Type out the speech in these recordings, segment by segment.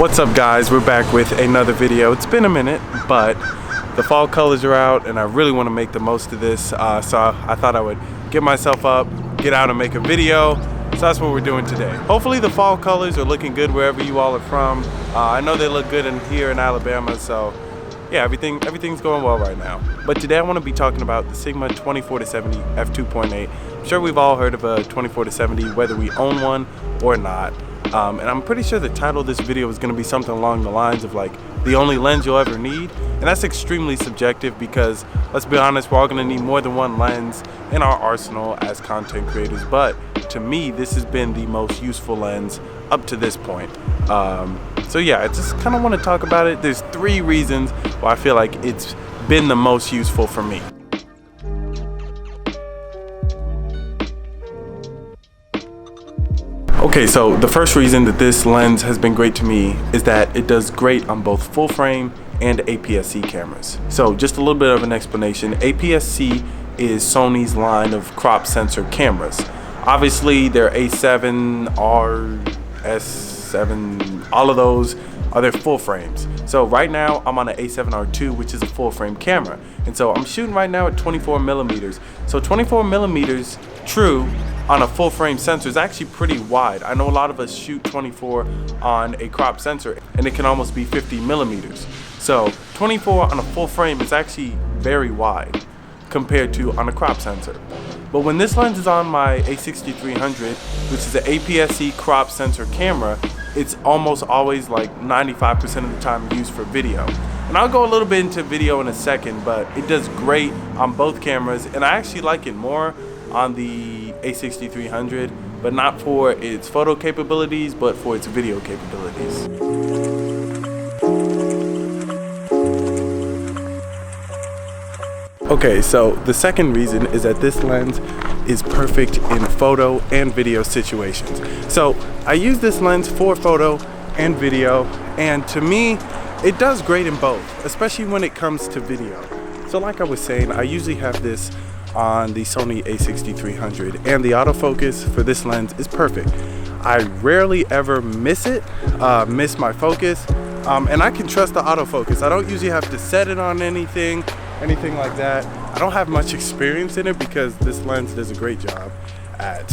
What's up guys, we're back with another video. It's been a minute, but the fall colors are out and I really want to make the most of this, so I thought I would get myself up, get out and make a video. So that's what we're doing today. Hopefully the fall colors are looking good wherever you all are from. I know they look good here in Alabama, so yeah, everything's going well right now. But today I want to be talking about the Sigma 24-70 f2.8. I'm sure we've all heard of a 24-70, whether we own one or not. And I'm pretty sure the title of this video is going to be something along the lines of like the only lens you'll ever need. And that's extremely subjective because, let's be honest, we're all going to need more than one lens in our arsenal as content creators. But to me, this has been the most useful lens up to this point. So yeah, I just kind of want to talk about it. There's 3 reasons why I feel like it's been the most useful for me. Okay, so the first reason that this lens has been great to me is that it does great on both full frame and APS-C cameras. So just a little bit of an explanation. APS-C is Sony's line of crop sensor cameras. Obviously their A7, R, S7, all of those are their full frames. So right now I'm on an A7R2, which is a full frame camera. And so I'm shooting right now at 24 millimeters. So 24 millimeters true on a full frame sensor is actually pretty wide. I know a lot of us shoot 24 on a crop sensor and it can almost be 50 millimeters. So 24 on a full frame is actually very wide compared to on a crop sensor. But when this lens is on my A6300, which is an APS-C crop sensor camera, it's almost always like 95% of the time used for video. And I'll go a little bit into video in a second, but it does great on both cameras, and I actually like it more on the A6300, but not for its photo capabilities, but for its video capabilities. Okay, so the second reason is that this lens is perfect in photo and video situations. So I use this lens for photo and video, and to me, it does great in both, especially when it comes to video. So like I was saying, I usually have this on the Sony A6300, and the autofocus for this lens is perfect. I rarely ever miss my focus, and I can trust the autofocus. I don't usually have to set it on anything like that. I don't have much experience in it because this lens does a great job at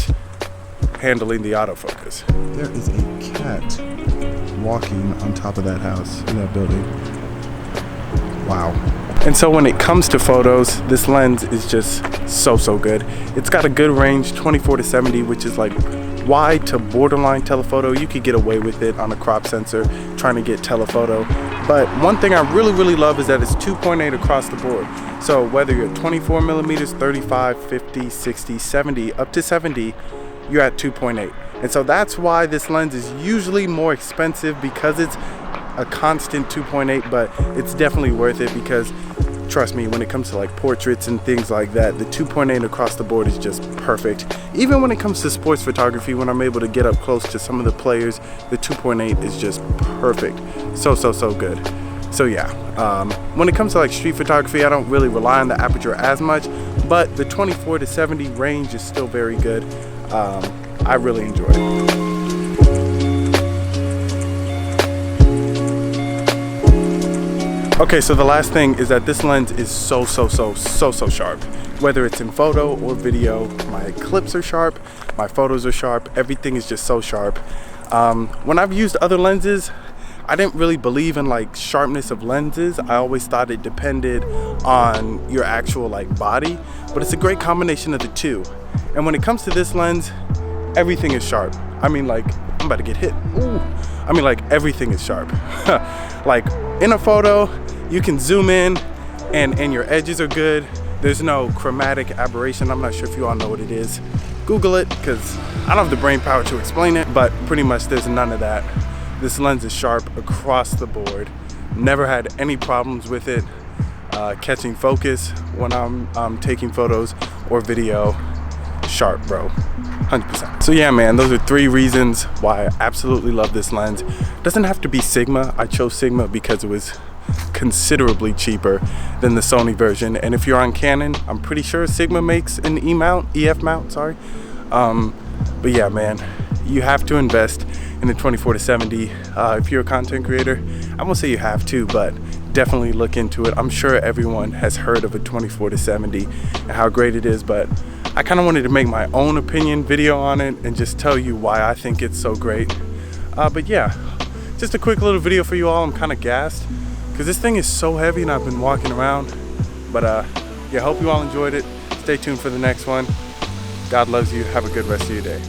handling the autofocus. There is a cat walking on top of that house in that building. Wow. And so when it comes to photos, this lens is just so good. It's got a good range, 24-70, which is like wide to borderline telephoto. You could get away with it on a crop sensor trying to get telephoto. But one thing I really love is that it's 2.8 across the board. So whether you're 24 millimeters, 35, 50, 60, 70, up to 70, you're at 2.8. And so that's why this lens is usually more expensive, because it's a constant 2.8, but it's definitely worth it because, trust me, when it comes to like portraits and things like that, the 2.8 across the board is just perfect. Even when it comes to sports photography, when I'm able to get up close to some of the players, the 2.8 is just perfect. So good. So yeah, when it comes to like street photography, I don't really rely on the aperture as much, but the 24-70 range is still very good. I really enjoy it. Okay, so the last thing is that this lens is so sharp. Whether it's in photo or video, my clips are sharp, my photos are sharp, everything is just so sharp. When I've used other lenses, I didn't really believe in like sharpness of lenses. I always thought it depended on your actual like body, but it's a great combination of the two. And when it comes to this lens, everything is sharp. I mean, like, I'm about to get hit. Ooh. I mean, like, everything is sharp. Like in a photo, you can zoom in and your edges are good. There's no chromatic aberration. I'm not sure if you all know what it is. Google it, because I don't have the brain power to explain it, but pretty much there's none of that. This lens is sharp across the board. Never had any problems with it catching focus when I'm taking photos or video. Sharp, bro. 100%. So yeah, man, those are 3 reasons why I absolutely love this lens. Doesn't have to be Sigma. I chose Sigma because it was considerably cheaper than the Sony version, and if you're on Canon, I'm pretty sure Sigma makes an EF mount, sorry. But yeah, man, you have to invest in the 24-70. If you're a content creator, I won't say you have to, but definitely look into it. I'm sure everyone has heard of a 24-70 and how great it is, but I kind of wanted to make my own opinion video on it and just tell you why I think it's so great. But yeah, just a quick little video for you all. I'm kind of gassed because this thing is so heavy and I've been walking around. But yeah, hope you all enjoyed it. Stay tuned for the next one. God loves you. Have a good rest of your day.